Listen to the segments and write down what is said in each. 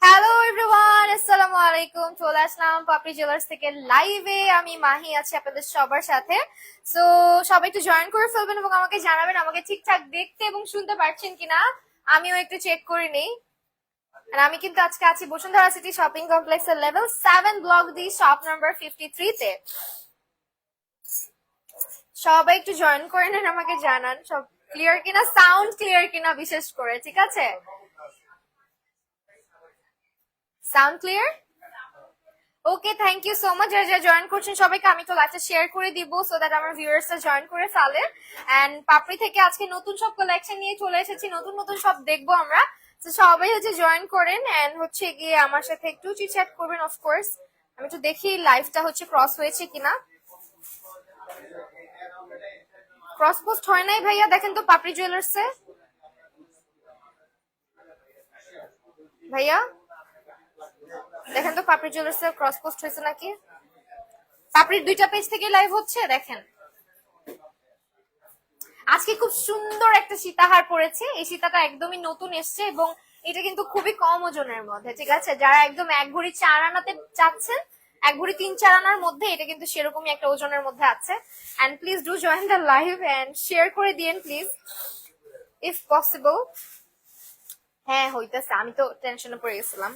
Hello everyone, আসসালামু আলাইকুম। চলে আসলাম পাপড়ি জুয়েলার্স থেকে লাইভে। আমি মাহি আছি আপনাদের সবার সাথে। সো সবাই একটু জয়েন করে ফেলবেন এবং আমাকে জানাবেন আমাকে ঠিকঠাক দেখতে এবং শুনতে পারছেন কিনা। আমিও একটু চেক করে নিই। আর আমি কিন্তু আজকে আছি বসুন্ধরা সিটি শপিং কমপ্লেক্সের level 7 block D shop number 53 তে। সবাই একটু জয়েন করে নেন, আমাকে জানান সব ক্লিয়ার কিনা, সাউন্ড ক্লিয়ার কিনা বিশেষ করে। ঠিক আছে, sound clear? Okay, thank you so much. যারা যারা জয়েন করছেন সবাইকে আমি তো লাইভটা শেয়ার করে দিব সো দ্যাট আমার ভিউয়ার্সরা জয়েন করে ফেলে। এন্ড পাপড়ি থেকে আজকে নতুন সব কালেকশন নিয়ে চলে এসেছি, নতুন নতুন সব দেখবো আমরা। তো সবাই হচ্ছে জয়েন করেন এন্ড হচ্ছে গিয়ে আমার সাথে একটু চিটচ্যাট করবেন অফকোর্স। আমি একটু দেখি লাইভটা হচ্ছে ক্রস হয়েছে কিনা। ক্রস পোস্ট হয় নাই ভাইয়া, দেখেন তো পাপড়ি জুয়েলার্সে। ভাইয়া দেখেন তো পাপড়ি জুয়েলার্সে ক্রস পোস্ট হয়েছে নাকি। পাপড়ির দুইটা পেজ থেকে লাইভ হচ্ছে, দেখেন। আজকে খুব সুন্দর একটা সীতাহার পড়েছে। এই সীতাটা একদমই নতুন এসছে এবং এটা কিন্তু খুবই কম ওজনের মধ্যে। ঠিক আছে, যারা একদম এক ভরি 4 আনাতে চাচ্ছেন, 1 ভরি 3-4 আনার মধ্যে, এটা কিন্তু সেরকমই একটা ওজনের মধ্যে আছে। And please do join the live and share করে দিয়েন প্লিজ ইফ পসিবল। হ্যাঁ হইতেছে, আমি তো টেনশনে পড়ে গেছিলাম।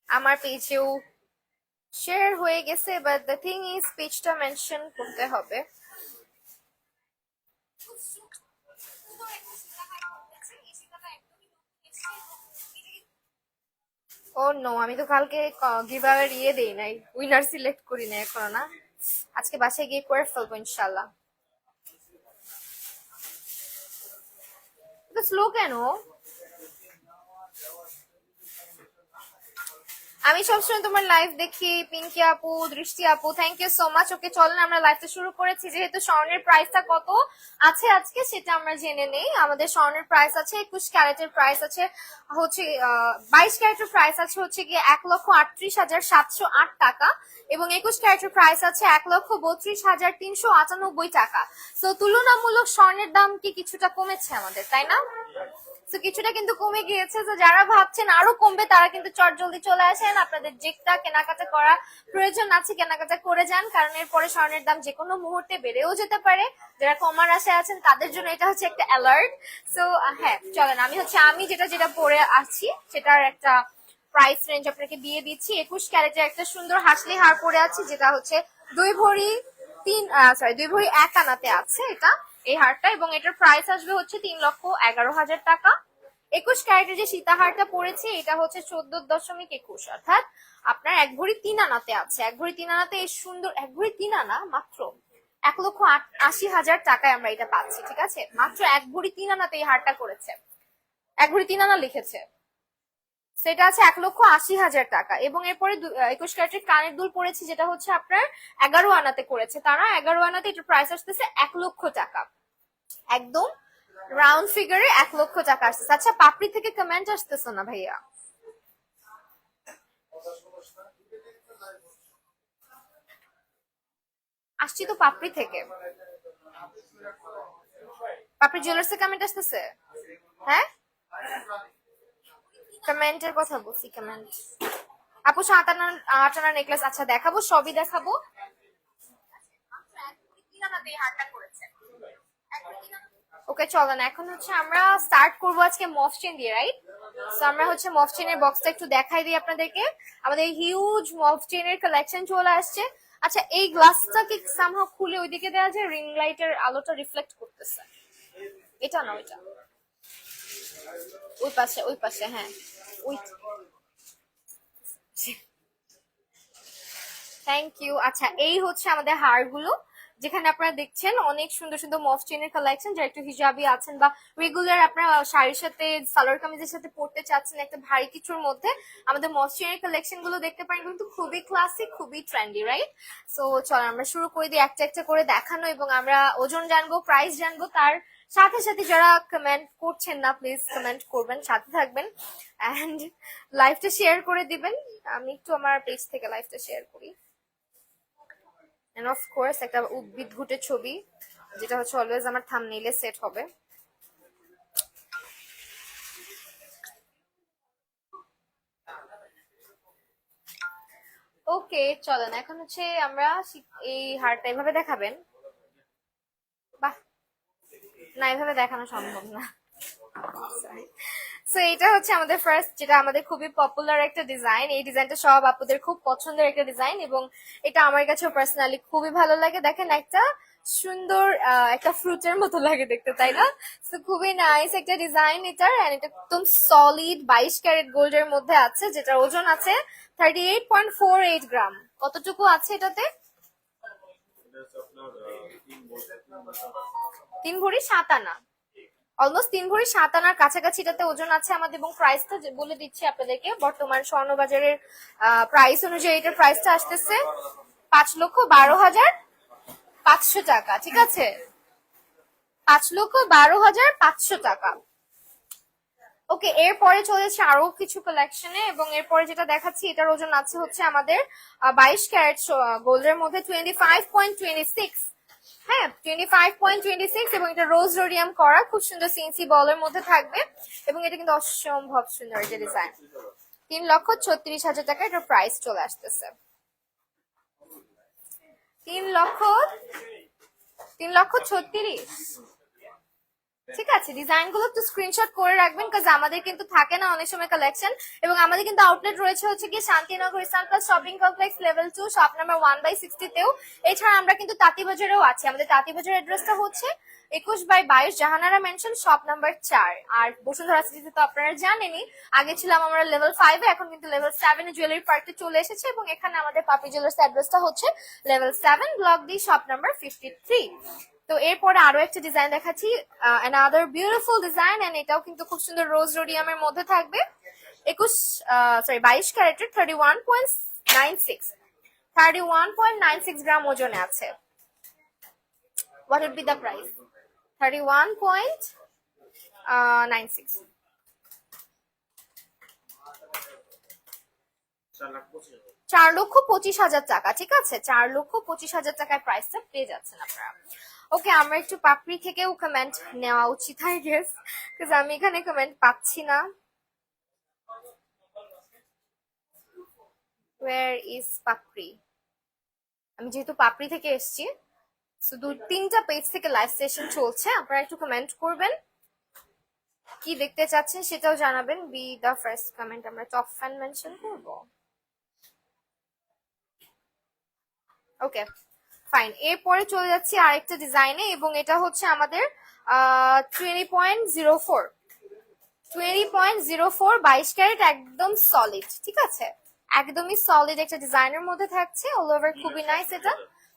আমার পেজেও শেয়ার হয়ে গেছে, বাট দ্য থিং ইজ পেজটা মেনশন করতে হবে। ও নো, আমি তো কালকে গিভঅ্যাওয়ে ইয়ে দেই নাই, উইনার সিলেক্ট করি নাই এখনো না। আজকে বাসায় গিয়ে করে ফেলবো ইনশাল্লাহ। স্লো কেন? আমি সবসময় তোমার লাইভ দেখি। পিঙ্কি আপু, দৃষ্টি আপু, থ্যাংক ইউ সো মাচ। ওকে চলেন আমরা লাইভটা শুরু করেছি। যেহেতু স্বর্ণের প্রাইসটা কত আছে আজকে সেটা আমরা জেনে নেই। আমাদের স্বর্ণের প্রাইস আছে 21 ক্যারেটের প্রাইস আছে হচ্ছে 22 ক্যারেটের প্রাইস আছে হচ্ছে গিয়ে 1,38,708 টাকা এবং 21 ক্যারেটের প্রাইস আছে 1,32,398 টাকা। তো তুলনামূলক স্বর্ণের দাম কি কিছুটা কমেছে আমাদের, তাই না? তো কিছুটা কিন্তু কমে গিয়েছে। তো যারা ভাবছেন আরো কমবে তারা কিন্তু চট জলদি চলে আসেন। আপনাদের যেটা কেনাকাটা করা প্রয়োজন আছে কেনাকাটা করে যান, কারণ এরপরে স্বর্ণের দাম যে কোনো মুহূর্তে বেড়েও যেতে পারে। যারা কমার আশায় আছেন তাদের জন্য এটা হচ্ছে একটা অ্যালার্ট। সো হ্যাঁ চলেন, আমি যেটা যেটা পরে আছি সেটার একটা প্রাইস রেঞ্জ আপনাকে দিয়ে দিচ্ছি। 21 ক্যারেটের একটা সুন্দর হাসলি হার পরে আছে, যেটা হচ্ছে 2 ভরি 1 আনাতে আছে এটা, এই হারটা, এবং এটার প্রাইস আসবে হচ্ছে 3,11,000 টাকা। 21 ক্যারেটের যে সীতাহারটা পড়েছে এটা হচ্ছে 14.21, অর্থাৎ আপনার 1 ভরি 3 আনাতে আছে। 1 ভরি 3 আনাতে এই সুন্দর 1 ভরি 3 আনা মাত্র 1,80,000 টাকায় আমরা এটা পাচ্ছি। ঠিক আছে, মাত্র 1 ভরি 3 আনাতে এই হারটা করেছে। 1 ভরি 3 আনা লিখেছে, সেটা আছে 1,80,000 টাকা। এবং এরপরে 21 ক্যারেটের কানের দুল পড়েছে, যেটা হচ্ছে আপনার 11 আনাতে করেছে তারা। 11 আনাতে এটার প্রাইস আসতেছে 1 লক্ষ টাকা, একদম রাউন্ড ফিগারে 1 লক্ষ টাকা আসতেছে। আচ্ছা, পাপড়ি থেকে কমেন্ট আসতেছে না ভাইয়া? আসছি তো পাপড়ি থেকে। পাপড়ি জুয়েলার্স কমেন্ট আসতেছে? হ্যাঁ, কমেন্টের কথা বলছি, কমেন্ট। আপু 7 আনা নেকলেস, আচ্ছা দেখাবো, সবই দেখাবো। ওকে চলেন, এখন হচ্ছে আমরা স্টার্ট করবো আজকে মফ চেন দিয়ে, রাইট? তো আমরা হচ্ছে মফ চেনের বক্সটা একটু দেখাই দিই আপনাদেরকে। আমাদের হিউজ মফ চেনের কালেকশন চলে আসছে। আচ্ছা, এই গ্লাসটা কি সামহাও খুলে ওইদিকে দেওয়া যায়? রিং লাইটের আলোটা রিফ্লেক্ট করতেছে। এটা না, ওইটা ওই পাশে, ওই পাশে, হ্যাঁ ওই। Thank you. আচ্ছা, এই হচ্ছে আমাদের হারগুলো, যেখানে আপনারা দেখছেন অনেক সুন্দর সুন্দর মফ চেনের কালেকশন। যারা একটু হিজাবি আছেন বা রেগুলার আপনারা শাড়ির সাথে সালোয়ার কামিজের সাথে পড়তে চাচ্ছেন একটা ভারী কিছুর মধ্যে, আমাদের মফ চেনের কালেকশন গুলো দেখতে পারেন, কিন্তু খুবই ক্লাসিক, খুবই ট্রেন্ডি, রাইট? সো চলো আমরা শুরু করে দিই একটা একটা করে দেখানো, এবং আমরা ওজন জানবো, প্রাইস জানবো। তার সাথে সাথে যারা কমেন্ট করছেন না, প্লিজ কমেন্ট করবেন, সাথে থাকবেন এন্ড লাইভটা শেয়ার করে দিবেন। আমি একটু আমার পেজ থেকে লাইভটা শেয়ার করি। এন্ড অফ কোর্স একটা উদ্ভিদ ঘুটে ছবি। যেটা হচ্ছে অলওয়েজ আমার থাম্বনেইলে সেট হবে। ওকে চলেন এখন হচ্ছে আমরা এই হারটা এভাবে দেখাবেন। বাহ, না এভাবে দেখানো সম্ভব না। সো এটা হচ্ছে আমাদের ফার্স্ট, যেটা আমাদের খুবই পপুলার একটা ডিজাইন। এই ডিজাইনটা সব আপুদের খুব পছন্দের একটা ডিজাইন এবং এটা আমার কাছেও পার্সোনালি খুবই ভালো লাগে। দেখেন একটা সুন্দর একটা ফ্রুটের মতো লাগে দেখতে, তাই না? তো খুবই নাইস একটা ডিজাইন এটার, এন্ড এটা একদম সলিড 22 ক্যারেট গোল্ডের মধ্যে আছে, যেটার ওজন আছে 38.48 গ্রাম। কতটুকু আছে এটাতে? 3 ভরি 7 আনা, অলমোস্ট 3 ভরি 7 আনার কাছাকাছি এটাতে ওজন আছে আমাদের। এবং প্রাইসটা বলে দিচ্ছি আপনাদেরকে, বর্তমান স্বর্ণবাজারের প্রাইস অনুযায়ী এটার প্রাইসটা আসতেছে 5,12,500 টাকা। ঠিক আছে, 5,12,500 টাকা। ওকে, এরপরে চলে যাচ্ছে আরো কিছু কালেকশনে, এবং এরপরে যেটা দেখাচ্ছি এটার ওজন আছে হচ্ছে আমাদের 22 ক্যারেট গোল্ডের মধ্যে 25.26। হ্যাঁ, 25.26, এবং এটা রোজ রোডিয়াম করা, খুব সুন্দর সিএনসি বলের মধ্যে থাকবে। এবং এটা কিন্তু অসম্ভব সুন্দর একটা ডিজাইন। 3,36,000 টাকা এটার প্রাইস চলে আসতেছে। 3,36,000। ঠিক আছে, ডিজাইন গুলো একটু স্ক্রিনশট করে রাখবেন, কাজ আমাদের কিন্তু থাকে না অনেক সময় কালেকশন। এবং আমাদের কিন্তু আউটলেট রয়েছে হচ্ছে কি Shantinagar eastern plus shopping complex level 2 shop number 1/60 তেও। এছাড়া আমরা কিন্তু তাঁতিবাজারেও আছি। আমাদের তাঁতিবাজার অ্যাড্রেসটা হচ্ছে 21/22 জাহানারা মেনশন শপ নাম্বার 4। আর বসুন্ধরা সিটিতে তো আপনারা জানেনই, আগে ছিলাম আমরা লেভেল 5 এ, এখন কিন্তু লেভেল 7 এ জুয়েলারি পার্কে চলে এসেছে। এবং এখানে আমাদের পাপি জুয়েলার্স অ্যাড্রেসটা হচ্ছে level 7 block D shop number 53। তো এরপরে আরো একটা ডিজাইন দেখাচ্ছি, অ্যানাদার বিউটিফুল ডিজাইন, এন্ড এটাও কিন্তু খুব সুন্দর রোজ রোডিয়ামের মধ্যে থাকবে। 22 ক্যারেটের 31.96 গ্রাম ওজনে আছে। What would be the price? 31.96। 4,25,000 টাকা। ঠিক আছে, 4,25,000 টাকায় প্রাইসটা পেয়ে যাচ্ছেন আপনারা। ওকে, আমরা একটু পাপড়ি থেকেও কমেন্ট নেওয়া উচিত আই গেস, বিকজ আমি এখানে কমেন্ট পাচ্ছি না। ওয়্যার ইজ পাপড়ি? আমি যেহেতু পাপড়ি থেকে এসেছি, শুধু 3টা পেজ থেকে লাইভ সেশন চলছে, আপনারা একটু কমেন্ট করবেন, কি দেখতে চাচ্ছেন সেটাও জানাবেন। বি দ্য ফার্স্ট কমেন্ট, আমরা টপ ফ্যান মেনশন করব। ওকে ফাইন, এরপরে চলে যাচ্ছি আরেকটা ডিজাইনে, এবং এটা হচ্ছে আমাদের 20.04 22 ক্যারেট, একদম সলিড। ঠিক আছে, একদমই সলিড একটা ডিজাইনের মধ্যে থাকছে, অল ওভার খুবই নাইস। এটা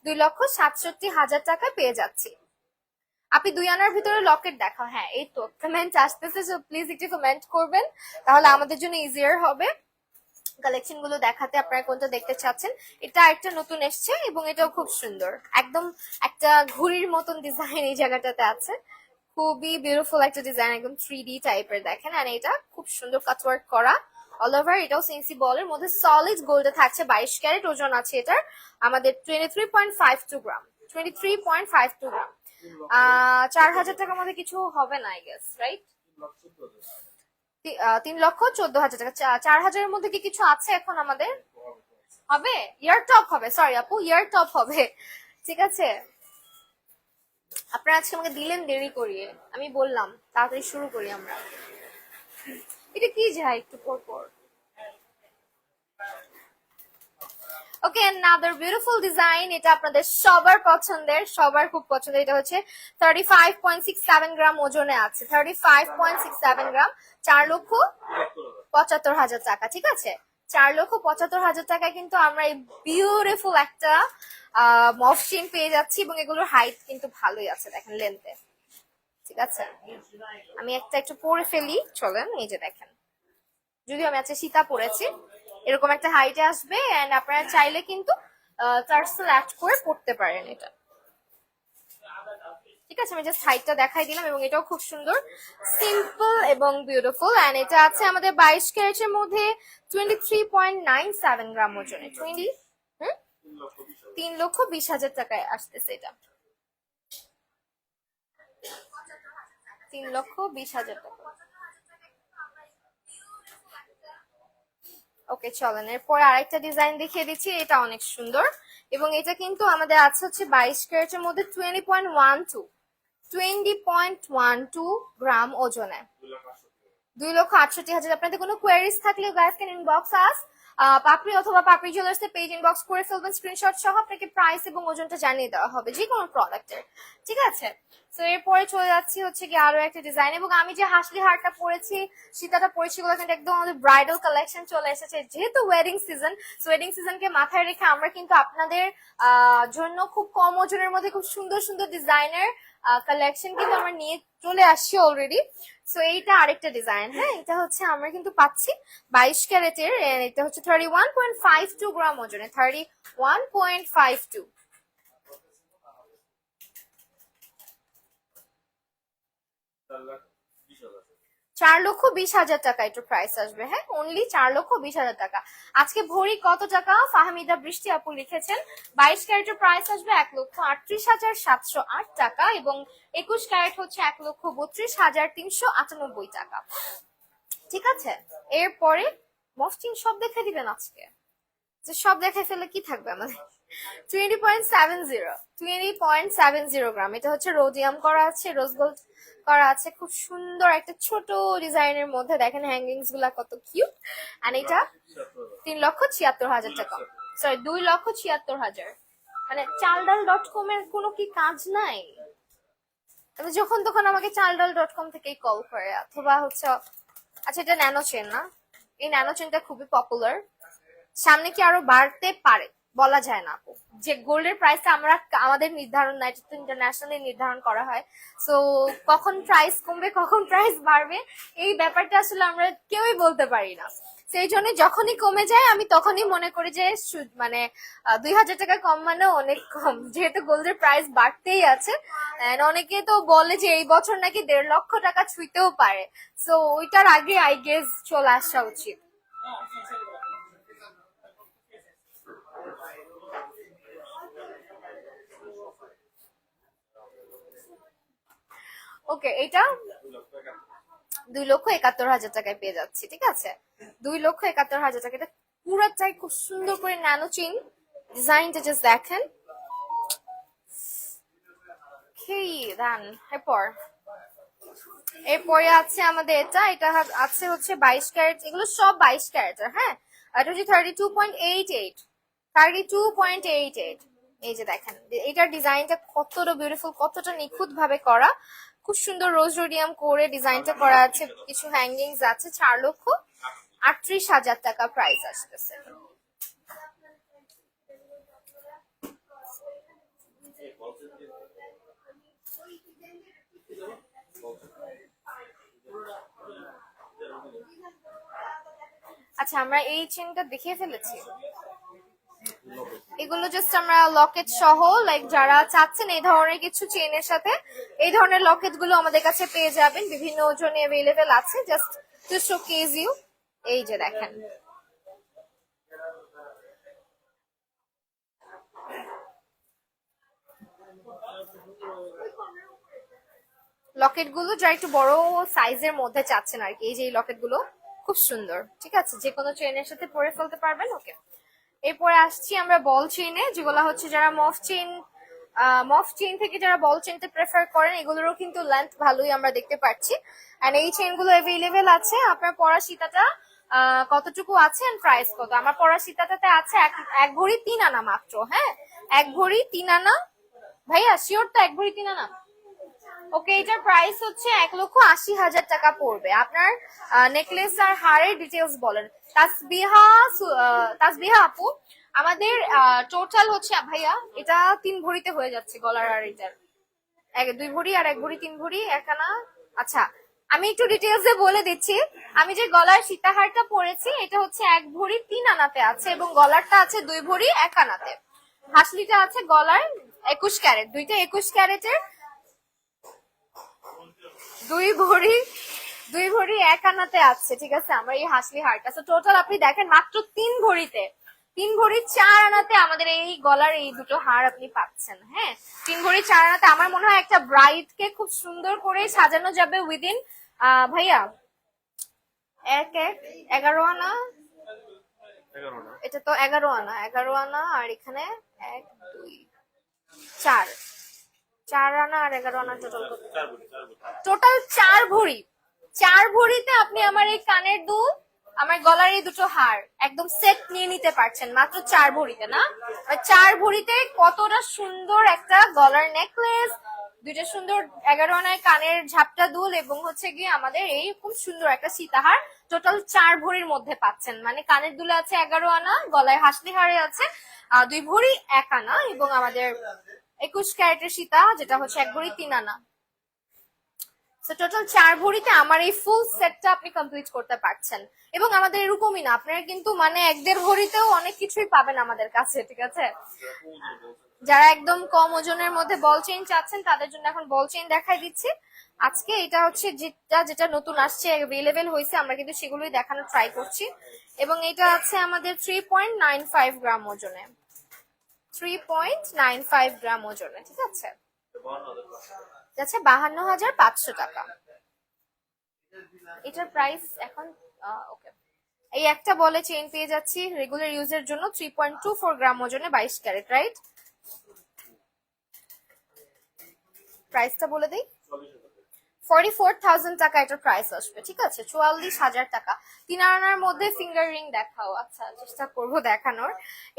2,67,000 টাকা পেয়ে যাচ্ছি। আপনি 2 আনার ভিতরে লকেট দেখাও। হ্যাঁ, এই তো কমেন্ট আসতেছে, সো প্লিজ একটু কমেন্ট করবেন, তাহলে আমাদের জন্য ইজিয়ার হবে কালেকশন গুলো দেখাতে। আপনারা কোনটা দেখতে চাচ্ছেন? এটা একটা নতুন এসছে, এবং এটাও খুব সুন্দর, একদম একটা ঘুড়ির মতন ডিজাইন এই জায়গাটাতে আছে। খুবই বিউটিফুল একটা ডিজাইন, একদম 3D টাইপের দেখেন। আর এটা খুব সুন্দর কাটওয়ার্ক করা অল ওভার। এটাও সিএনসি বলের মধ্যে সলিড গোল্ডে থাকছে, 22 ক্যারেট ওজন আছে এটার আমাদের 23.52 গ্রাম। 23.52 গ্রাম। 4,000 টাকার মধ্যে কিছু হবে না আই গেস, রাইট? 3,14,000 টাকা। 4,000-এর মধ্যে কি কিছু আছে এখন আমাদের? হবে, ইয়ার টপ হবে। সরি আপু, ইয়ার টপ হবে। ঠিক আছে, আপনারা আজকে আমাকে দিলেন দেরি করিয়ে, আমি বললাম তাড়াতাড়ি শুরু করি আমরা। এটা কি যায় একটু পর পর। ওকে, another beautiful ডিজাইন, এটা আপনাদের সবার পছন্দের, সবার খুব পছন্দের। এটা হচ্ছে 35.67 গ্রাম ওজনে আছে, 35.67 গ্রাম, 4,75,000 টাকা। ঠিক আছে, 4,75,000 টাকায় কিন্তু আমরা এই বিউটিফুল একটা মফ পেয়ে যাচ্ছি, এবং এগুলোর হাইট কিন্তু ভালোই আছে, দেখেন লেন্থে। ঠিক আছে, আমি একটা একটু পরে ফেলি, চলেন। এই যে দেখেন, যদিও আমি আজকে সীতা পরেছি, এরকম একটা হাইটে আসবে, এন্ড আপনারা চাইলে কিন্তু টার্সেল অ্যাড করে পড়তে পারেন এটা। ঠিক আছে, আমি জাস্ট হাইটটা দেখাই দিলাম, এবং এটাও খুব সুন্দর, সিম্পল এবং বিউটিফুল। এন্ড এটা আছে আমাদের 22 ক্যারেটের মধ্যে 23.97 গ্রাম ওজনে। 3,20,000 টাকায় আসতেছে এটা। 3,20,000 টাকা। ওকে চলেন, এরপর আরেকটা ডিজাইন দেখিয়ে দিচ্ছি, এটা অনেক সুন্দর এবং এটা কিন্তু আমাদের আছে হচ্ছে 22 ক্যারেটের মধ্যে 20.12 গ্রাম ওজনে, 2,68,000। আপনাদের কোনো কোয়ারিজ থাকলে গাইস ক্যান ইনবক্স আস, পাপড়ি অথবা পাপড়ি জুয়েলার্স এর পেজ ইনবক্স করে ফেলবেন, স্ক্রিনশট সহ আপনাকে প্রাইস এবং ওজনটা জানিয়ে দেওয়া হবে যে কোনো প্রোডাক্টের, ঠিক আছে। তো এরপরে চলে যাচ্ছি হচ্ছে কি আরো একটা ডিজাইন, এবং আমি যে হাসলি হারটা পরেছি, সীতাটা পরেছি, গুলো কিন্তু একদম আমাদের ব্রাইডাল কালেকশন চলে এসেছে, যেহেতু ওয়েডিং সিজন, ওয়েডিং সিজনকে মাথায় রেখে আমরা কিন্তু আপনাদের জন্য খুব কম ওজনের মধ্যে খুব সুন্দর সুন্দর ডিজাইনের কালেকশন কিন্তু আমরা নিয়ে চলে আসছি অলরেডি। সো এইটা আরেকটা ডিজাইন, হ্যাঁ, এটা হচ্ছে আমরা কিন্তু পাচ্ছি 22 ক্যারেটের, এটা হচ্ছে 31.52 গ্রাম ওজনে, 31.52। 4,20,000 টাকা একটু প্রাইস আসবে, হ্যাঁ, অনলি 4,20,000 টাকা। আজকে ভরি কত টাকা ফাহমিদা বৃষ্টি আপু লিখেছেন, 22 ক্যারেটের প্রাইস আসবে 1,38,708 টাকা এবং 21 ক্যারেট হচ্ছে 1,32,398 টাকা, ঠিক আছে। এরপরে মফচিন সব দেখে দিবেন আজকে, যে সব দেখে ফেলে কি থাকবে আমাদের। 20.70 গ্রাম, এটা হচ্ছে রোডিয়াম করা আছে, রোজ গোল্ড করা আছে, খুব সুন্দর একটা ছোট ডিজাইনের মধ্যে, দেখেন হ্যাঙ্গিংস গুলা কত কিউট। আর এটা 3,76,000 টাকা, সরি 2,76,000। মানে চালডাল.com এর কোনো কি কাজ নাই, যখন তখন আমাকে চালডাল.com থেকেই কল করে, অথবা হচ্ছে, আচ্ছা এটা ন্যানো চেন না, এই ন্যানো চেনটা খুবই পপুলার, সামনে কি আরো বাড়তে পারে বলা যায় না আপু, যে গোল্ডের প্রাইসটা আমরা আমাদের নির্ধারণ না, এটা তো ইন্টারন্যাশনালি নির্ধারণ করা হয়। সো কখন প্রাইস কমবে কখন প্রাইস বাড়বে এই ব্যাপারটা আসলে আমরা কেউই বলতে পারি না, সেই জন্য যখনই কমে যায় আমি তখনই মনে করি যে মানে 2,000 টাকা কম মানে অনেক কম, যেহেতু গোল্ডের প্রাইস বাড়তেই আছে। অনেকে তো বলে যে এই বছর নাকি 1,50,000 টাকা ছুঁইতেও পারে, সো ওইটার আগে আই গেস চলে আসা উচিত। ওকে, এটা 2,71,000 টাকায় পেয়ে যাচ্ছি, ঠিক আছে, 2,71,000 টাকা। এটা পুরোটাই খুব সুন্দর করে ন্যানো চেইন ডিজাইনটা জাস্ট দেখেন। এরপরে আছে আমাদের এটা আছে হচ্ছে 22 ক্যারেট, এগুলো সব 22 ক্যারেটের, হ্যাঁ, এটা হচ্ছে 32.88। এই যে দেখেন এটার ডিজাইনটা কতটা বিউটিফুল, কতটা নিখুঁত ভাবে করা, খুব সুন্দর রোজ রোডিয়াম করে ডিজাইনটা করা আছে, কিছু হ্যাঙ্গিংস আছে, 4,38,000 টাকা প্রাইস আসতেছে। আচ্ছা আমরা এই চেনটা দেখিয়ে ফেলেছি, এগুলো জাস্ট আমরা লকেট সহ, লাইক যারা চাচ্ছেন এই ধরনের কিছু চেনের সাথে এই ধরনের লকেট গুলো আমাদের কাছে পেয়ে যাবেন, বিভিন্ন ওজনে অ্যাভেলেবেল আছে, জাস্ট টু শোকেজ ইউ। এই যে দেখেন লকেট গুলো যারা একটু বড় সাইজের মধ্যে চাচ্ছেন আর কি, এই যে এই লকেট গুলো খুব সুন্দর, ঠিক আছে, যে কোনো চেনের সাথে পরে ফেলতে পারবেন। ওকে, এরপরে আসছি আমরা বল চেইনে, যেগুলো হচ্ছে যারা মফ চেইন থেকে যারা বল চেইনতে প্রেফার করেন, এগুলোরও কিন্তু লেন্থ ভালোই আমরা দেখতে পাচ্ছি। এন্ড এই চেইন গুলো অ্যাভেলেবেল আছে। আপনার পরা সীতাটা কতটুকু আছে এন্ড প্রাইস কত? আমার পরা সীতাটাতে আছে 1 ভরি 3 আনা মাত্র, হ্যাঁ 1 ভরি 3 আনা। ভাইয়া শিওর তো 1 ভরি 3 আনা? ওকে, এটার প্রাইস হচ্ছে 1,80,000 টাকা পড়বে। আপনার নেকলেস আর হারের ডিটেলস বলেন। তাসবিহা আপু, আমাদের টোটাল হচ্ছে ভাইয়া এটা 3 ভরিতে হয়ে যাচ্ছে গলার, আর এটার 2 ভরি আর 1 ভরি 3 ভরি 1 আনা। আচ্ছা আমি একটু ডিটেলসে বলে দিচ্ছি, আমি যে গলার সীতাহারটা পরেছি এটা হচ্ছে 1 ভরি 3 আনাতে আছে এবং গলারটা আছে 2 ভরি 1 আনাতে। হাসলিটা আছে গলার 21 ক্যারেট, দুইটা 21 ক্যারেটের, 2 ভরি 1 আনাতে আছে, ঠিক আছে আমার এই হাসলি হারটা। তো টোটাল আপনি দেখেন মাত্র 3 ভরিতে 3 ভরি 4 আনাতে আমাদের এই গলার এই দুটো হার আপনি পাচ্ছেন। হ্যাঁ, 3 ভরি 4 আনাতে আমার মনে হয় একটা ব্রাইড কে খুব সুন্দর করে সাজানো যাবে উইদিন ভাইয়া 11 আনা, এটা তো 11 আনা, 11 আনা আর এখানে 1 2 4, 4 আনা আর 11 আনা টোটাল টোটাল 4 ভরি। 4 ভরিতে আপনি আমার এই কানের দুল, আমার গলার এই দুটো হার একদম সেট নিয়ে নিতে পারছেন মাত্র 4 ভরিতে না? 4 ভরিতে কতটা সুন্দর একটা গলার নেকলেস, দুইটা সুন্দর 11 আনায় কানের ঝাপটা দুল এবং হচ্ছে গিয়ে আমাদের এই খুব সুন্দর একটা সীতাহার টোটাল 4 ভরির মধ্যে পাচ্ছেন। মানে কানের দুলে আছে 11 আনা, গলায় হাসলি হারে আছে 2 ভরি 1 আনা এবং আমাদের 21 ক্যারেটের সীতা যেটা হচ্ছে 1 ভরি 3 আনা। টোটাল 4 ভরিতে আমার এই ফুল সেটটা আপনি কমপ্লিট করতে পারছেন। এবং আমাদের এরকমই না, আপনারা কিন্তু মানে 1-1.5 ভরিতেও অনেক কিছুই পাবেন আমাদের কাছে, ঠিক আছে? যারা একদম কম ওজনের মধ্যে বল চেইন চাচ্ছেন তাদের জন্য এখন বল চেইন দেখাই দিচ্ছি। আজকে এটা হচ্ছে যেটা যেটা নতুন আসছে অ্যাভেলেবেল হয়েছে আমরা কিন্তু সেগুলোই দেখানোর ট্রাই করছি। এবং এটা আছে আমাদের 3.95 গ্রাম ওজনে, 3.95 গ্রাম ওজনে, ঠিক আছে? যাচ্ছে 52,500 টাকা। এটার প্রাইস এখন ওকে, এই একটা বলে চেইন পেয়ে যাচ্ছি রেগুলার ইউজের জন্য 3.24 গ্রাম ওজনে 22 ক্যারেট, রাইট? প্রাইসটা বলে দেই, 44,000 টাকা এটার প্রাইস আসবে, ঠিক আছে? 44,000 টাকা। 3 আনার মধ্যে ফিঙ্গার রিং দেখাও। আচ্ছা, চেষ্টা করবো দেখানোর।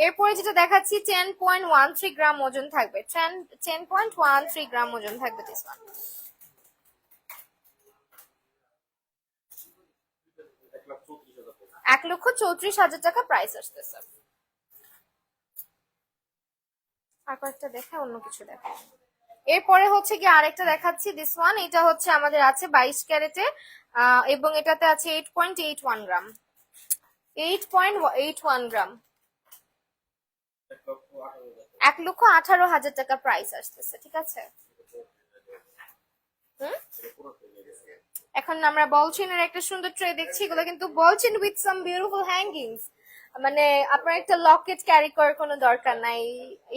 এরপরে যেটা দেখাচ্ছি 10.13 গ্রাম ওজন থাকবে, 10.13 গ্রাম ওজন থাকবে দিস ওয়ান। 1,34,000 টাকা প্রাইস আসতেছে। আর কয়েকটা দেখে অন্য কিছু দেখা। এরপরে হচ্ছে কি আরেকটা দেখাচ্ছি দিস ওয়ান, এটা হচ্ছে আমাদের আছে 22 ক্যারেটে এবং এটাতে আছে 8.81 গ্রাম, 8.81 গ্রাম, 1,18,000 টাকা প্রাইস আসতেছে, ঠিক আছে? এখন আমরা বল চেইনের একটা সুন্দর ট্রে দেখছি, এগুলো কিন্তু বল চেইন উইথ সাম বিউটিফুল হ্যাঙ্গিংস। মানে আপনার একটা লকেট ক্যারি করার কোনো দরকার নাই,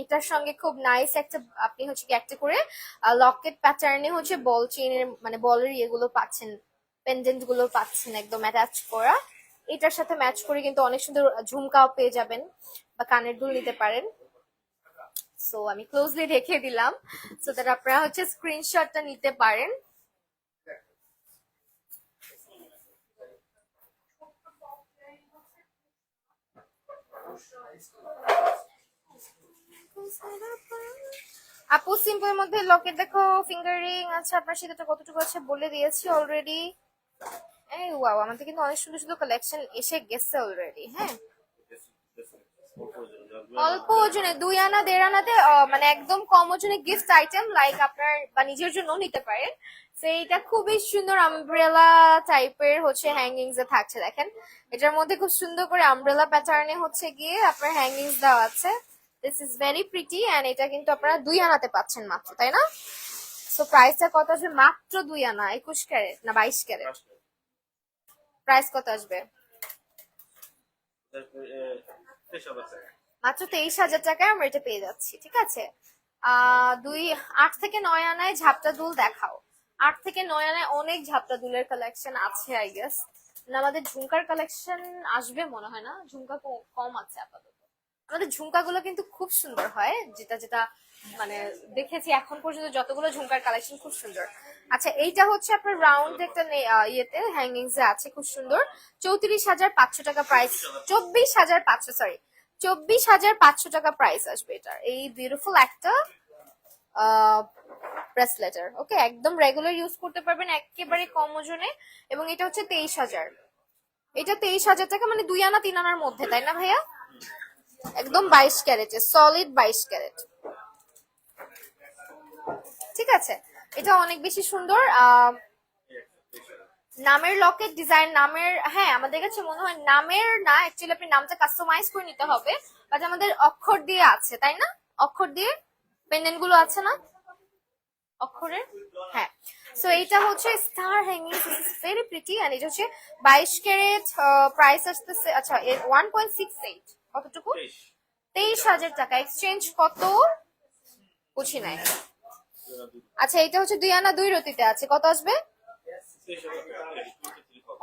এটার সঙ্গে খুব নাইস একটা আপনি হচ্ছে কি একটা করে লকেট প্যাটার্নে হচ্ছে বল চেইনের মানে বলের ইয়েগুলো পাচ্ছেন, পেন্ডেন্ট গুলো পাচ্ছেন একদম অ্যাটাচ করা। এটার সাথে ম্যাচ করে কিন্তু অনেক সুন্দর ঝুমকাও পেয়ে যাবেন বা কানের দুল নিতে পারেন। সো আমি ক্লোজলি রেখে দিলাম সো দ্যাট আপনারা হচ্ছে স্ক্রিনশটটা নিতে পারেন। আপু সিম্পল মধ্যে লকেট দেখো, ফিঙ্গার রিং। আচ্ছা, আপনার সেটা কতটুকু আছে বলে দিয়েছি অলরেডি। এই ওয়াও, আমাদের কিন্তু অনেক সুন্দর সুন্দর কালেকশন এসে গেছে অলরেডি। হ্যাঁ, অল্প ওজনে 2 আনা 1.5 আনাতে মানে একদম কম ওজনে গিফট আইটেম লাইক আপনার বা নিজের জন্য নিতে পারেন। সেইটা খুবই সুন্দর আমব্রেলা টাইপের হচ্ছে হ্যাঙ্গিংস এ থাকছে, দেখেন এটার মধ্যে খুব সুন্দর করে আমব্রেলা প্যাটার্নে হচ্ছে গিয়ে আপনার হ্যাঙ্গিংস দেওয়া আছে। This is very pretty and এটা কিন্তু আপনারা 2 আনাতে পাচ্ছেন মাত্র, তাই না? সো প্রাইসটা কত আসবে? মাত্র 2 আনা, 21 ক্যারেট না 22 ক্যারেট। প্রাইস কত আসবে? মাত্র 23,000 টাকায় আমরা এটা পেয়ে যাচ্ছি, ঠিক আছে? 8 থেকে 9 আনায় ঝাপটা দুল দেখাও। 8 থেকে 9 আনায় অনেক ঝাপটা দুলের কালেকশন আছে আই গেস। আমাদের ঝুমকার কালেকশন আসবে মনে হয় না, ঝুমকা কম আছে আপাতত। আমাদের ঝুমকাগুলো কিন্তু খুব সুন্দর হয়, যেটা যেটা মানে দেখেছি এখন পর্যন্ত যতগুলো ঝুমকার কালেকশন খুব সুন্দর। আচ্ছা, এইটা হচ্ছে আপনার রাউন্ড একটা ইয়েতে হ্যাঙ্গিংস এ আছে, খুব সুন্দর। 34,500 টাকা প্রাইস, 24,500 সরি 24,500 টাকা প্রাইস আসবে এটার। এই বিউটিফুল একটা ব্রেসলেটার, ওকে, একদম রেগুলার ইউজ করতে পারবেন একেবারে কম ওজনে। এবং এটা হচ্ছে 23,000, এটা 23,000 টাকা, মানে 2 আনা 3 আনার মধ্যে, তাই না ভাইয়া? একদম 22 ক্যারেটে, সলিড 22 ক্যারেট, ঠিক আছে? এটা অনেক বেশি সুন্দর। নামের লকেট ডিজাইন, নামের, হ্যাঁ আমাদের কাছে মনে হয় নামের না, অ্যাকচুয়ালি আপনি নামটা কাস্টমাইজ করে নিতে হবে, বাট আমাদের অক্ষর দিয়ে আছে, তাই না? অক্ষর দিয়ে পেন্ডেন্ট গুলো আছে না অক্ষরের? হ্যাঁ। সো এটা হচ্ছে star hanging, this is very pretty and এটা হচ্ছে 22 ক্যারেট, প্রাইস আসতেছে আচ্ছা 1.68 কতটুকু? 23,000 টাকা। এক্সচেঞ্জ কত বুঝি নাই। আচ্ছা এটা হচ্ছে 2 আনা 2 রতিতে আছে, কত আসবে?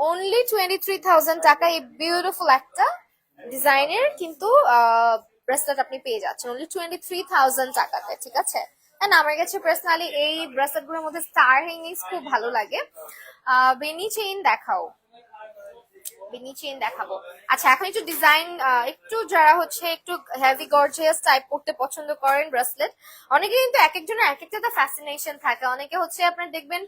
অনলি 23,000 টাকা এই বিউটিফুল একটা ডিজাইনের কিন্তু ব্রেসলেট আপনি পেয়ে যাচ্ছেন অনলি 23,000 টাকাতে, ঠিক আছে? এন্ড আমার কাছে পার্সোনালি এই ব্রেসলেট গুলোর মধ্যে স্টার হ্যাঙ্গিংস খুব ভালো লাগে। বেনি চেইন দেখাও, বেনি চেইন দেখাবো। আচ্ছা এখন একটু ডিজাইন, একটু যারা হচ্ছে একটু হেভি গর্জিয়াস টাইপ করতে পছন্দ করেন ব্রেসলেট, অনেকে কিন্তু এক একজনের এক একটা ফ্যাসিনেশন থাকে। অনেকে হচ্ছে আপনার দেখবেন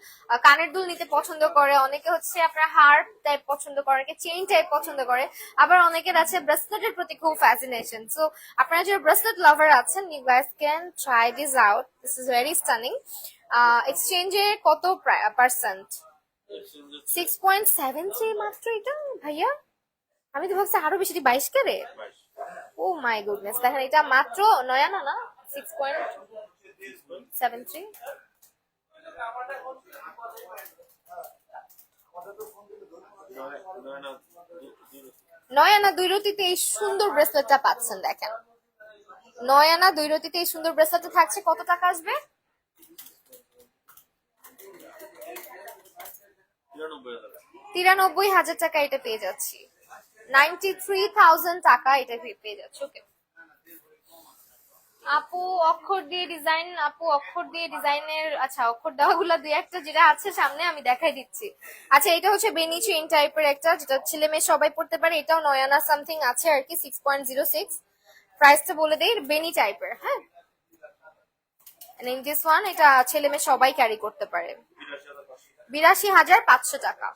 কানের দুল নিতে পছন্দ করে, অনেকে হচ্ছে আপনার হার্প টাইপ পছন্দ করে, অনেকে চেইন টাইপ পছন্দ করে, আবার অনেকের আছে ব্রেসলেটের প্রতি খুব ফ্যাসিনেশন। সো আপনারা যারা ব্রেসলেট লাভার আছেন, you guys can try this out, this is very stunning. এক্সচেঞ্জে কত পার্সেন্ট? 6.73 মাত্র এটা ভাইয়া, আমি তো ভাবছি আরো বেশি, 22 ক্যারেট। ও মাই গুডনেস, দেখেন এটা মাত্র 9 আনা না, 6.73। 9 আনা 2 রতিতে এই সুন্দর ব্রেসলেটটা পাচ্ছেন। দেখেন 9 আনা 2 রতিতে এই সুন্দর ব্রেসলেটটা থাকছে, কত টাকা আসবে? 93,000 টাকা এটা পেয়ে যাচ্ছি। 93,000 টাকা এটা পেয়ে যাচ্ছে। ওকে আপু অক্ষর দিয়ে ডিজাইন, আপু অক্ষর দিয়ে ডিজাইনের, আচ্ছা অক্ষর দেওয়াগুলো দুই একটা যেটা আছে সামনে আমি দেখাই দিচ্ছি। আচ্ছা এটা হচ্ছে বেনি চেইন টাইপের একটা, যেটা ছেলে মেয়ে সবাই পড়তে পারে, এটাও 9 আনা সামথিং আছে আর কি, 6.06। প্রাইসটা বলে দেই, বেনি টাইপের। হ্যাঁ দিস ওয়ান, এটা ছেলে মেয়ে সবাই ক্যারি করতে পারে। 82,500 টাকা।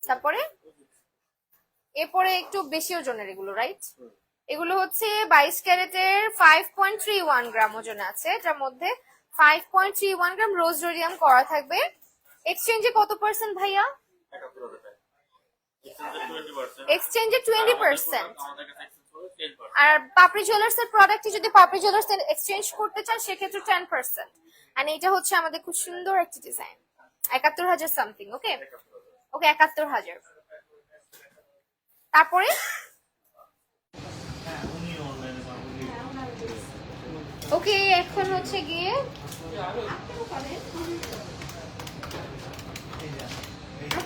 তারপরে এরপরে একটু বেশি ওজনের এগুলো, রাইট? এগুলো হচ্ছে 22 ক্যারেটের 5.31 গ্রাম ওজন আছে, এটার মধ্যে 5.31 গ্রাম রোজ রোডিয়াম করা থাকবে। এক্সচেঞ্জে কত পার্সেন্ট ভাইয়া? এক্সচেঞ্জে 20%। আর পাপড়ি জুয়েলার্স এর প্রোডাক্টে যদি পাপড়ি জুয়েলার্স এক্সচেঞ্জ করতে চান সেক্ষেত্রে 10%। এন্ড এটা হচ্ছে আমাদের খুব সুন্দর একটা ডিজাইন, 71,000 সামথিং। ওকে ওকে 71,000। তারপরে ওকে এখন হচ্ছে গিয়ে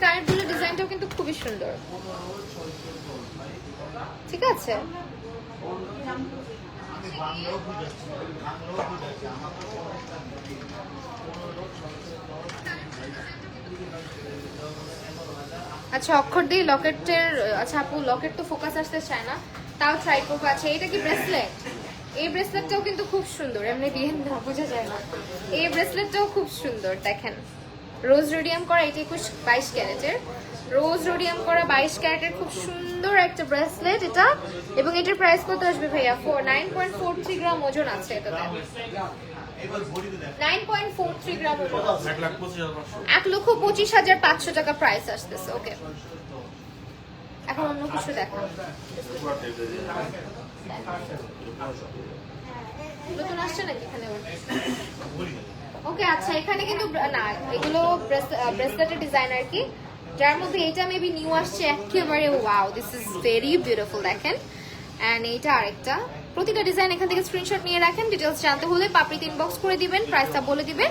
কানের দুলের ডিজাইনটাও কিন্তু খুবই সুন্দর, ঠিক আছে? আচ্ছা অক্ষর দিয়ে লকেটের, আচ্ছা আপু লকেট তো ফোকাস আসতে চায় না, তাও ট্রাই করবো। আচ্ছা এটা কি ব্রেসলেট? এই ব্রেসলেটটাও কিন্তু খুব সুন্দর, এমনি দিয়ে না বোঝা যায় না। এই ব্রেসলেটটাও খুব সুন্দর, দেখেন রোজ রোডিয়াম করা, এটা 22 ক্যারেটের রোজ রোডিয়াম করা 22 ক্যারেটের খুব সুন্দর একটা ব্রেসলেট এটা। এবং এটার প্রাইস কত আসবে ভাইয়া? 9.43 গ্রাম ওজন আছে এটাতে। 9.43 গ্রাম ওজন, 1,25,500 টাকা প্রাইস আসতেছে। ওকে এখন অন্য কিছু দেখান, নতুন আসছে নাকি এখানে? ওকে আচ্ছা এখানে কিন্তু না, এগুলো ব্রেসলেটের ডিজাইন আর কি, যার মধ্যে এটা মেবি নিউ আসছে একেবারে। Wow this is very beautiful, দেখেন। এন্ড এইটা আরেকটা, প্রতিটা ডিজাইন এখান থেকে স্ক্রিনশট নিয়ে রাখেন। ডিটেলস জানতে হলে পাপড়িতে ইনবক্স করে দিবেন, প্রাইসটা বলে দিবে।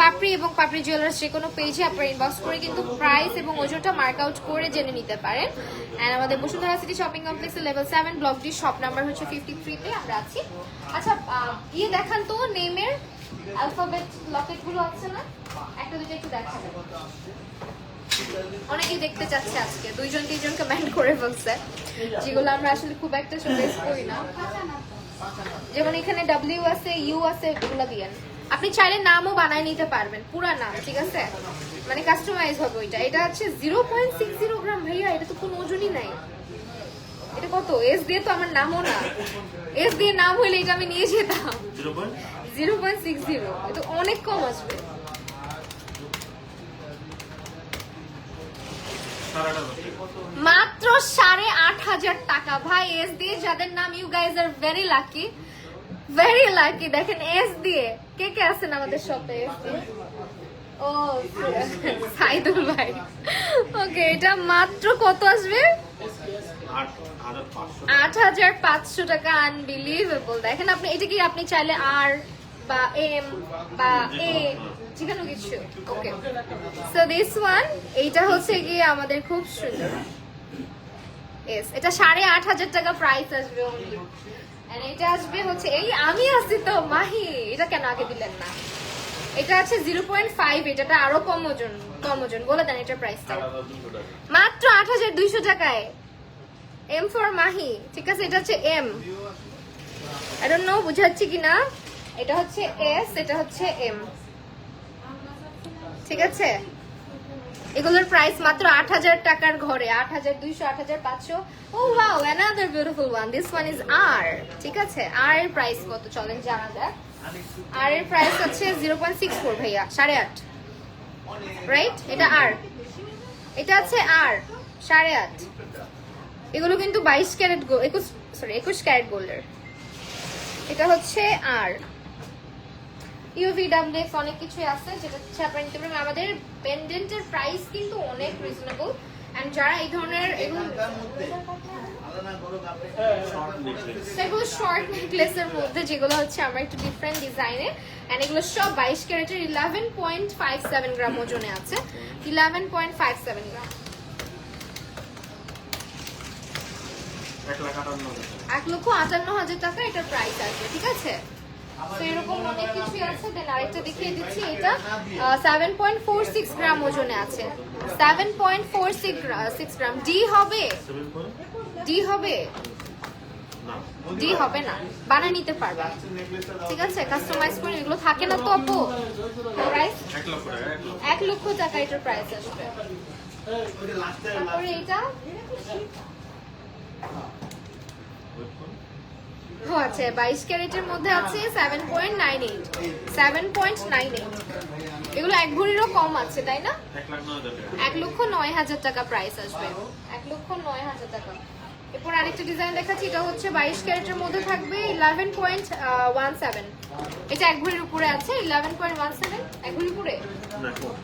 পাপড়ি এবং পাপড়ি জুয়েলার্স যে কোনো পেজে আপনারা ইনবক্স করে কিন্তু প্রাইস এবং ওজনটা মার্ক আউট করে জেনে নিতে পারেন। এন্ড আমাদের বসুন্ধরা সিটি শপিং কমপ্লেক্সের level 7 block D, shop number হচ্ছে 53 তে আমরা আছি। আচ্ছা ইয়ে দেখান তো, নেমের অ্যালফাবেট লকেট গুলো আছে না, একটা দুটো একটু দেখাবেন। অনেকেই দেখতে চাচ্ছে আজকে, 2-3জন কমেন্ট করে বলছে, যেগুলো আমরা আসলে খুব একটা শোকেস করি না। যেমন এখানে ডব্লিউ আছে, ইউ আছে, এগুলো দিয়েন। আপনি চাইলে নামও বানায় নিতে পারবেন, পুরা নাম, ঠিক আছে? মানে কাস্টমাইজ হবে ওইটা। এটা হচ্ছে 0.60 গ্রাম ভাইয়া, এটা তো কোনো ওজনই নাই। এটা কত? এস দিয়ে তো আমার নামও না, এস দিয়ে নাম হইলে এটা আমি নিয়ে যেতাম। 0.60, এটা অনেক কম আসবে। মাত্র 8,500 টাকা ভাই, এস দিয়ে যাদের নাম, you guys are very lucky, very lucky. দেখেন এস দিয়ে কে কে আছেন আমাদের শপে? এস দিয়ে ও সাইদুল ভাই, ওকে এটা মাত্র কত আসবে? 8,500 টাকা। আনবিলিভেবল। দেখেন আপনি এটা কি আপনি চাইলে আর বা এম বা এ যেকোনো কিছু। ওকে, সো দিস ওয়ান, এইটা হচ্ছে গিয়ে আমাদের খুব সুন্দর। এস, এটা 8,500 টাকা প্রাইস আসবে only। And এটা আসবে হচ্ছে এই আমি আছি তো মাহি, এটা কেন আগে দিলেন না? এটা আছে 0.5, এটা আরো কম ওজন, কম ওজন। বলে দেন এটার প্রাইসটা। মাত্র 8,200 টাকায়। এম ফর মাহি, ঠিক আছে? এটা হচ্ছে এম, আই ডোন্ট নো বুঝাচ্ছি কিনা। এটা হচ্ছে এস, এটা হচ্ছে এম, ঠিক আছে? এগুলোর প্রাইস মাত্র 8,000 টাকার ঘরে। 8,200, 8,500। Oh wow, another beautiful one. This one is আর, ঠিক আছে? আর এর প্রাইস কত চলেন জানা যাক। আর এর প্রাইস হচ্ছে 0.64 ভাইয়া, 8.5, রাইট? এটা আর, এটা আছে আর 8.5। এগুলো কিন্তু 22 ক্যারেট 21 ক্যারেট গোল্ডের। এটা হচ্ছে আর ইউভিডব্লিউএক্স অনেক কিছু আছে যেটা হচ্ছে আপনারা নিতে পারবেন। আমাদের পেন্ডেন্টের প্রাইস কিন্তু অনেক রিজনেবল। এন্ড যারা এই ধরনের এগুলো শর্ট নেকলেসের মধ্যে যেগুলো হচ্ছে আমরা একটু ডিফারেন্ট ডিজাইনে, এন্ড এগুলো সব 22 ক্যারেটের 11.57 গ্রাম ওজনে আছে। 11.57 গ্রাম। 1,58,000 টাকা এটার প্রাইস আছে, ঠিক আছে? তো এরকম অনেক কিছু আছে। দেন আরেকটা দেখিয়ে দিচ্ছি, এটা 7.46 গ্রাম ওজনে আছে। 7.46 গ্রাম। ডি হবে? ডি হবে? ডি হবে না, বানিয়ে নিতে পারবা, ঠিক আছে? কাস্টমাইজ করে এগুলো থাকে না তো আপু। প্রাইস 1 লক্ষ টাকা এটার প্রাইস আসবে। তারপরে এটা আচ্ছা 22 ক্যারেটের মধ্যে আছে 7.98। 7.98 এগুলো এক ভরিরও কম আছে, তাই না? 1,09,000 টাকা প্রাইস আসবে। 1,09,000 টাকা। এরপর আরেকটা ডিজাইন দেখাচ্ছি, এটা হচ্ছে 22 ক্যারেটের মধ্যে থাকবে 11.17। এটা এক ভরির উপরে আছে। 11.17 এক ভরির উপরে,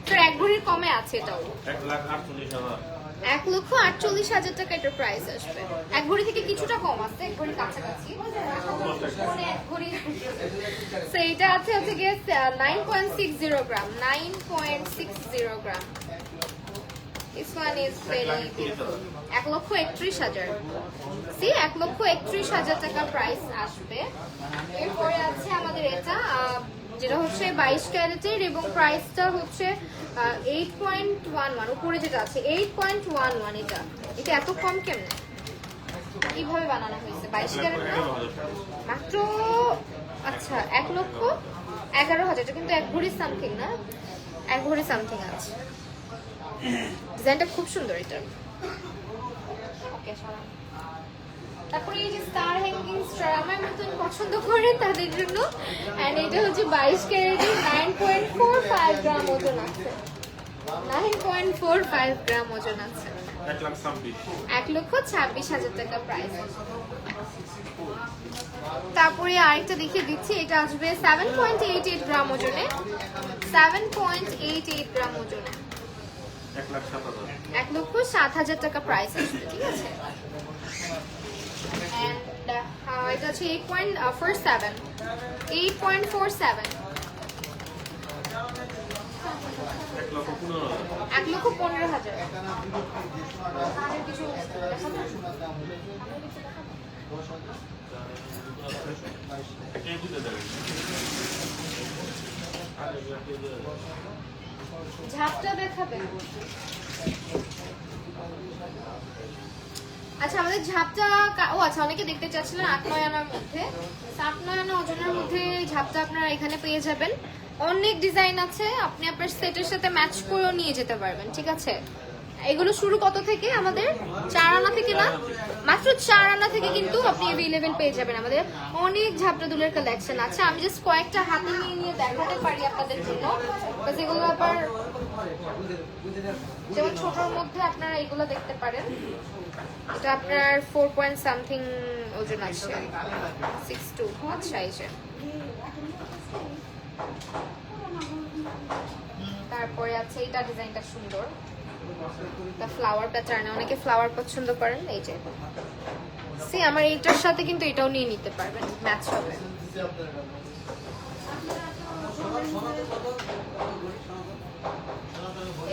তো এক ভরির কমে আছে। এটাও 1,48,000 টাকা এটার প্রাইস আসবে। এক ভরি থেকে কিছুটা কম আছে, এক ভরির কাছাকাছি। এইটা আছে হচ্ছে গিয়ে 9.60 গ্রাম। 9.60 গ্রাম। This one is very beautiful. 1,31,000। সি 1,31,000 টাকা প্রাইস আসবে। এরপরে আছে আমাদের এটা যেটা হচ্ছে 22 ক্যারেটের এবং প্রাইসটা হচ্ছে 8.11। উপরে যেটা আছে 8.11। এটা এত কম কেমনে? কিভাবে বানানো হয়েছে? 22 ক্যারেট না মাত্র। আচ্ছা 1,11,000। এটা কিন্তু এক ভরি সামথিং না, এক ভরি সামথিং আছে। ডিজাইনটা খুব সুন্দর এটা। ওকে, তারপরে এই যে স্টার হ্যাঙ্গিং স্টার আমার মতন পছন্দ করে তাদের জন্য। এন্ড এটা হচ্ছে 22 ক্যারেটের 9.45 গ্রাম ওজন আছে। 9.45 গ্রাম ওজন আছে। 1,26,000 টাকা প্রাইস। তারপরে আরেকটা দেখিয়ে দিচ্ছি, এটা আসবে 7.88 গ্রাম ওজনে। 7.88 গ্রাম ওজনে 1,07,000 টাকা প্রাইস আসবে, ঠিক আছে? এটা হচ্ছে 8.47। 8.47 1,15,000। ঝাপটা দেখাবেন? আচ্ছা আমাদের ঝাপটা, ও আচ্ছা অনেকে দেখতে চাচ্ছিলেন 8-9 আনার মধ্যে। 8-9 আনা ওজনের মধ্যে ঝাপটা আপনারা এখানে পেয়ে যাবেন। অনেক ডিজাইন আছে, আপনি আপনার সেটের সাথে ম্যাচ করেও নিয়ে যেতে পারবেন, ঠিক আছে? এগুলো শুরু কত থেকে? আমাদের 4 আনা থেকে না, মাত্র 4 আনা থেকে কিন্তু আপনি अवेलेबल পেয়ে যাবেন। আমাদের অনেক ঝাপটা দুলের কালেকশন আছে। আমি জাস্ট কয়েকটা হাতে নিয়ে দেখাতে পারি আপনাদের জন্য, কারণ এগুলো আবার যেমন ছোটর মধ্যে আপনারা এগুলো দেখতে পারেন। এটা আপনার 4 পয়েন্ট সামথিং ওজন আছে। 62। আচ্ছা এই যে তারপরে আছে এটা, ডিজাইনটা সুন্দর, এটা ফ্লাওয়ার প্যাটার্নে, অনেকে ফ্লাওয়ার পছন্দ করেন। এই যে সি আমার এইটার সাথে কিন্তু এটাও নিয়ে নিতে পারবেন, ম্যাচ হবে।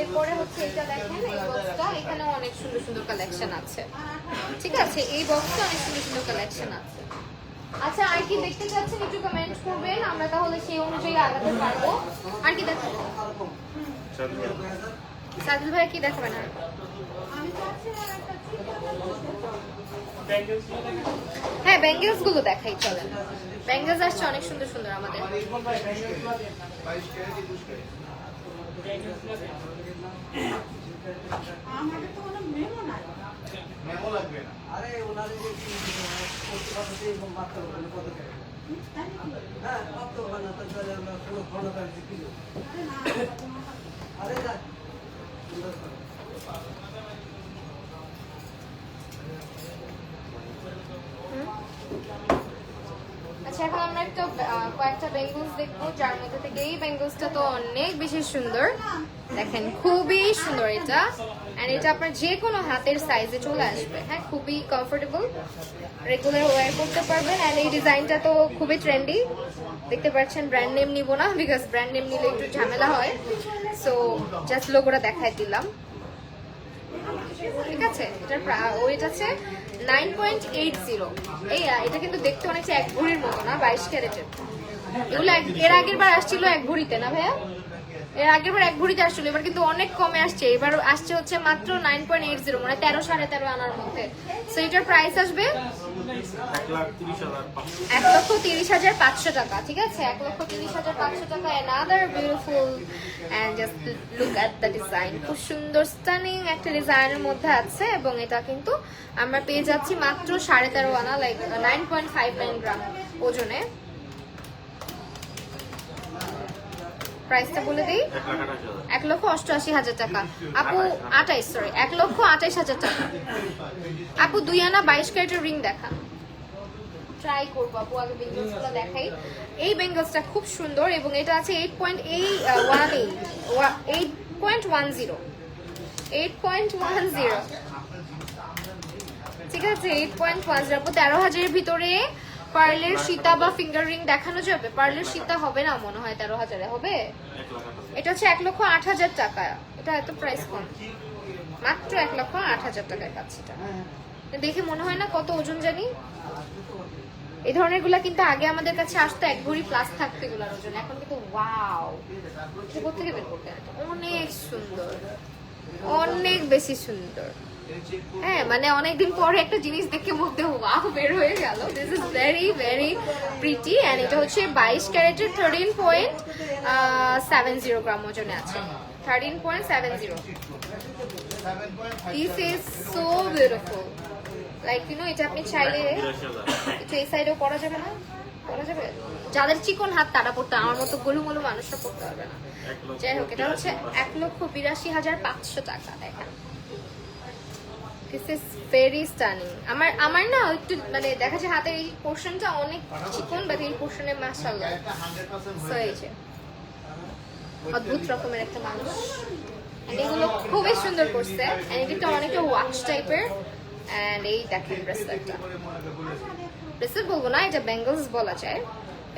এরপরে হচ্ছে এটা দেখেন, এই বক্সটা, এখানে অনেক সুন্দর সুন্দর কালেকশন আছে। ঠিক আছে, এই বক্সটা অনেক সুন্দর সুন্দর কালেকশন আছে। আচ্ছা, আর কি দেখতে চাচ্ছেন একটু কমেন্ট করবেন, আমরা তাহলে সেই অনুযায়ী আগাতে পারবো। আর কি দেখাবো? সাদিল ভাই কি দেখাবেন? আর হ্যাঁ, ব্যাঙ্গেলস গুলো দেখাই, চলেন। ব্যাঙ্গেলস আসছে অনেক সুন্দর সুন্দর আমাদের। আরে ওনারে যে করতে পারতে এবং মাত্র কত টাকা? হ্যাঁ, কত বানা তো চলে আমরা কোনো ভালো কাজ দিল। আরে যা আচ্ছা, এখন আমরা একটা কয়েকটা বেঙ্গলস দেখবো, যার মধ্যে থেকে এই বেঙ্গলসটা তো অনেক বেশি সুন্দর। দেখেন, খুবই সুন্দর এটা, এন্ড এটা আপনার যে কোনো হাতের সাইজে চলে আসবে। হ্যাঁ, খুবই কমফোর্টেবল, রেগুলার ওয়্যার করতে পারবেন। এন্ড এই ডিজাইনটা তো খুবই ট্রেন্ডি, দেখতে পাচ্ছেন। ব্র্যান্ড নেম নিব না, বিকজ ব্র্যান্ড নেম নিলে একটু ঝামেলা হয়, সো জাস্ট লোগোটা দেখাই দিলাম। ঠিক আছে, এটার ওয়েট আছে 9.80। এটা কিন্তু দেখতে অনেকটা এক ভরির মতো না, 22 ক্যারেটের। এগুলো এর আগের বার আসছিল এক ভরিতে, না ভাইয়া? এর আগের বার এক ভরিতে আসছিল, এবার কিন্তু অনেক কমে আসছে। এবার আসছে হচ্ছে মাত্র 9.80, মানে 13 13.5 আনার মধ্যে। সো এটার প্রাইস আসবে 1,30,500 টাকা। ঠিক আছে, 1,30,500 টাকা। Another beautiful, and just look at the design, খুব সুন্দর স্টানিং একটা ডিজাইনের মধ্যে আছে। এবং এটা কিন্তু আমরা পেয়ে যাচ্ছি মাত্র 13.5 আনা, লাইক 9.59 গ্রাম ওজনে। প্রাইসটা বলে দিই, 1,88,000 টাকা। আপু 28, সরি 1,28,000 টাকা। আপু 2 আনা 22 ক্যারেটের রিং দেখান, ট্রাই করবো আপু। আগে বেঙ্গলস গুলো দেখাই। এই বেঙ্গলসটা খুব সুন্দর, এবং এটা আছে 8.10। ঠিক আছে, 8.10। আপু 13,000-এর ভিতরে পার্লের সীতা বা ফিঙ্গার রিং দেখানো যাবে? পার্লের সীতা হবে না মনে হয় 13,000-এ, হবে? এটা হচ্ছে 1,08,000 টাকা। এটা এত প্রাইস কম, মাত্র 1,08,000 টাকায় পাচ্ছি। এটা দেখে মনে হয় না কত ওজন জানি? এই ধরনের গুলা কিন্তু আগে আমাদের কাছে আসতো 1 ভরি প্লাস থাকতো এগুলার ওজন, এখন কিন্তু ওয়াও, এটা কোথেকে বের করতে? অনেক সুন্দর, অনেক বেশি সুন্দর। হ্যাঁ, মানে অনেকদিন পরে একটা জিনিস দেখে মধ্যে ওয়াও বের হয়ে গেল। This is very very pretty, and এটা হচ্ছে 22 ক্যারেটের 13.70 গ্রাম ওজনে আছে। 13.70। This is so beautiful, like you know, এটা আপনি চাইলে একটু এই সাইডেও পরা যাবে না? পরা যাবে, যাদের চিকন হাত তারা পড়তে, আমার মতো গোলুমোলু মানুষরা পড়তে পারবে না। যাই হোক, এটা হচ্ছে 1,82,500 টাকা। দেখেন, দিস ইজ ভেরি স্টানিং। আমার না একটু মানে দেখা যায় হাতের এই পোর্শনটা অনেক চিকন, বাট এই পোর্শনে মাশাআল্লাহ হয়েছে অদ্ভুত রকমের একটা মানুষ। এগুলো খুবই সুন্দর করছে, এটা অনেকটা ওয়াচ টাইপের। এন্ড এই দেখেন ব্রেসলেটটা, ব্রেসলেট বলবো না, এটা ব্যাঙ্গলস বলা যায়।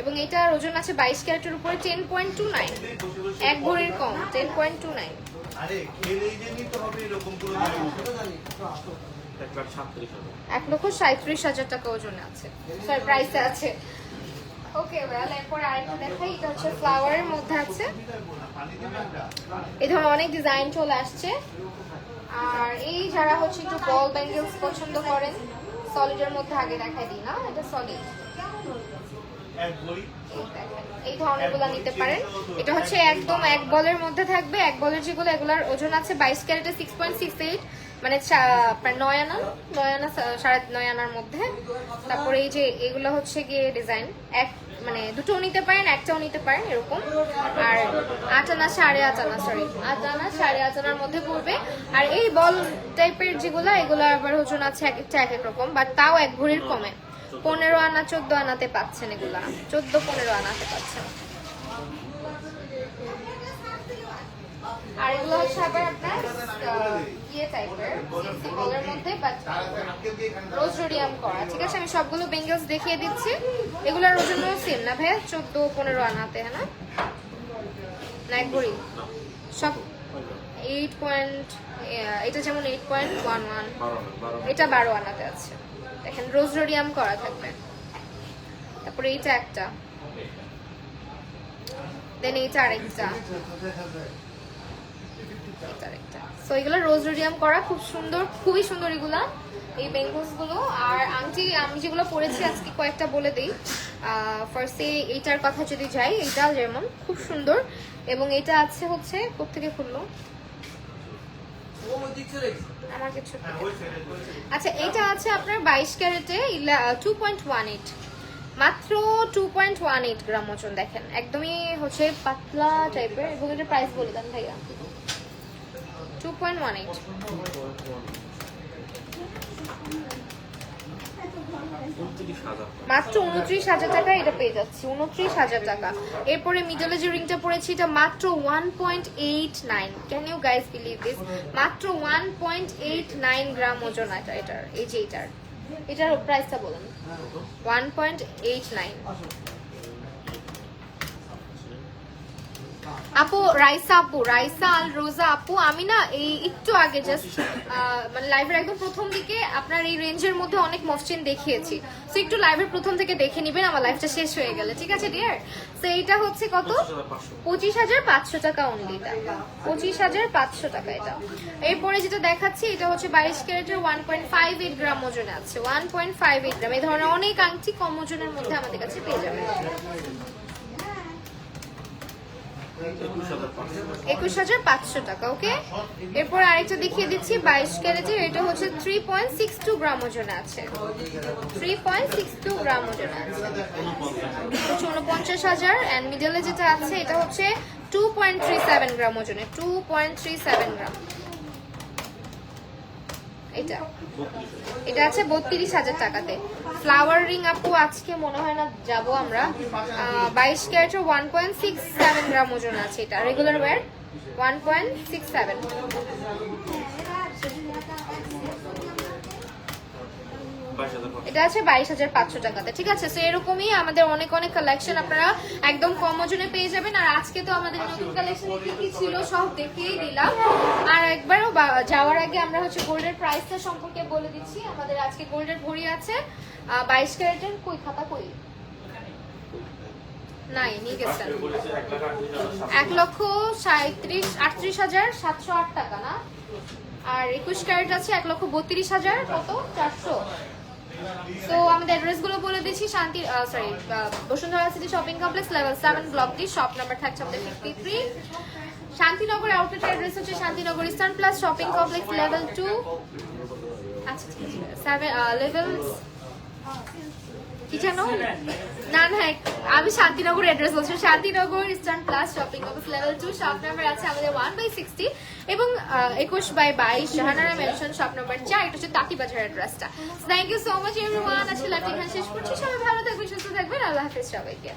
এবং এটার ওজন আছে 22 ক্যারেটের উপরে, 10.29, এক ভরির কম, 10.29। আরে খেলেই যে নিতে হবে এরকম করে 1,37,000 টাকা ওজনে আছে, সরি প্রাইসে আছে। ওকে ওয়েল, এরপর আরেকটা দেখাই। এটা হচ্ছে ফ্লাওয়ারের মধ্যে আছে, এই ধরনের অনেক ডিজাইন চলে আসছে। আর এই যারা হচ্ছে একটু বল ব্যাঙ্গেলস পছন্দ করেন, সলিডের মধ্যে আগে দেখাই দিই না, এটা সলিড, এই ধরনের গুলা নিতে পারেন। এটা হচ্ছে একদম এক বলের মধ্যে থাকবে। এক বলের যেগুলো, এগুলার ওজন আছে 22 ক্যারেটে 6.68, মানে 9 আনা, 9.5 আনার মধ্যে। তারপরে এই যে এগুলো হচ্ছে গিয়ে ডিজাইন, এক মানে দুটোও নিতে পারেন, একটাও নিতে পারেন এরকম। আর 8 আনা 8.5 আনা, সরি 8 আনা 8.5 আনার মধ্যে পড়বে। আর এই বল টাইপের যেগুলো, এগুলো আবার ওজন আছে এক একটা এক এক রকম, বাট তাও এক ভরির কমে। 15 আনা 14 আনাতে পাচ্ছেন, এগুলা 14-15 আনাতে পাচ্ছেন। আর এগুলো হচ্ছে আবার আপনার ইয়ে টাইপের কলার মধ্যে বাট রোজ রোডিয়াম করা। ঠিক আছে, আমি সবগুলো বেঙ্গলস দেখিয়ে দিচ্ছি। এগুলোর ওজন সেম না ভাইয়া? 14-15 আনাতে, হ্যাঁ না? না এক ভরি সব 8 পয়েন্ট, এটা যেমন 8.11, এটা 12 আনাতে আছে। দেখেন রোজ রোডিয়াম করা থাকবে। তারপরে এইটা একটা, দেন এইটা আরেকটা, এটা আরেকটা। সো এগুলো রোজ রোডিয়াম করা, খুব সুন্দর, খুবই সুন্দর এগুলা, এই বেঙ্গলস গুলো। আর আংটি আমি যেগুলো পরেছি আজকে কয়েকটা বলে দিই। ফার্স্টে এইটার কথা যদি যাই, এইটা যেমন খুব সুন্দর, এবং এটা আছে হচ্ছে কোত্থেকে খুললো আমার কিছু। আচ্ছা, এটা আছে আপনার 22 ক্যারেটে 2.18, মাত্র 2.18 গ্রাম ওজন। দেখেন একদমই হচ্ছে পাতলা টাইপের, এবং এটার প্রাইস বলে দেন ভাইয়া। 2.18 মাত্র 29,000 টাকা এটা পেয়ে যাচ্ছি, 29,000 টাকা। এরপরে মিডলে যে রিংটা পড়েছি এটা মাত্র 1.89। Can you guys believe this? মাত্র 1.89 গ্রাম ওজন এটার। এই যে এটার প্রাইসটা বলেন। 1.89। আপু রাইসা আল রোজা আপু, আমি না এই একটু আগে জাস্ট মানে লাইভের একদম প্রথম দিকে আপনার এই রেঞ্জের মধ্যে অনেক মসচিন দেখিয়েছি। সো একটু লাইভের প্রথম থেকে দেখে নিবেন আমার লাইভটা শেষ হয়ে গেলে, ঠিক আছে ডিয়ার? সো এইটা হচ্ছে কত? 25,500 টাকা অনলি। এটা 25,500 টাকা এটা। এরপরে যেটা দেখাচ্ছি এটা হচ্ছে 22 ক্যারেটের 1.58 গ্রাম ওজনে আছে। 1.58 গ্রাম। এই ধরনের অনেক আংটি কম ওজনের মধ্যে আমাদের কাছে পেয়ে যাবেন। 21,500 টাকা। ওকে, এরপর আরেকটা দেখিয়ে দিচ্ছি 22 ক্যারেটের, এটা হচ্ছে 3.62 গ্রাম ওজনে আছে। 3.62 গ্রাম ওজনে আছে, 49,000। এন্ড মিডলে যেটা আছে এটা হচ্ছে 2.37 গ্রাম ওজনে, 2.37 গ্রাম। এটা আছে 32,000 টাকাতে। ফ্লাওয়ার রিং আপু আজকে মনে হয় না যাবো আমরা। 22 ক্যারেটের 1.67 গ্রাম ওজন আছে এটা, রেগুলার ওয়্যার 1.67। এটা আছে 22,500 টাকাতে। ঠিক আছে, তো এরকমই আমাদের অনেক অনেক কালেকশন আপনারা একদম কম ওজনে পেয়ে যাবেন। আর আজকে তো আমাদের নতুন কালেকশন কি কি ছিল সব দেখিয়ে দিলাম। আর একবারও যাওয়ার আগে আমরা হচ্ছে গোল্ডের প্রাইসটা সম্পর্কে বলে দিচ্ছি। আমাদের আজকে গোল্ডের ঘড়ি আছে 22 ক্যারেটের, কই খাতা কই নাই নিয়ে গেছেন, 1,38,708 টাকা না। আর 21 ক্যারেট আছে 1,32,000 কত 400। তো আমাদের অ্যাড্রেস গুলো বলে দিচ্ছি। Bashundhara city shopping complex, level 7, block D, shop number থাকছে আমাদের 53। শান্তিনগর আউটলেট অ্যাড্রেস হচ্ছে Shantinagar eastern plus shopping complex, level 2। আচ্ছা ঠিক আছে, লেভেল কি জানো না আমি শান্তিনগর অ্যাড্রেস বলছি, Shantinagar eastern plus shopping complex, level 2, shop number আছে আমাদের 1/60 এবং 21/22 জাহানারা মেনশন, শপ নাম্বার 4। এটা হচ্ছে তাঁতিবাজার অ্যাড্রেসটা। Thank you so much everyone. আজকে লাইভটি এখানে শেষ করছি। সবাই ভালো থাকবেন, সুস্থ থাকবেন। আল্লাহ হাফেজ সবাইকে।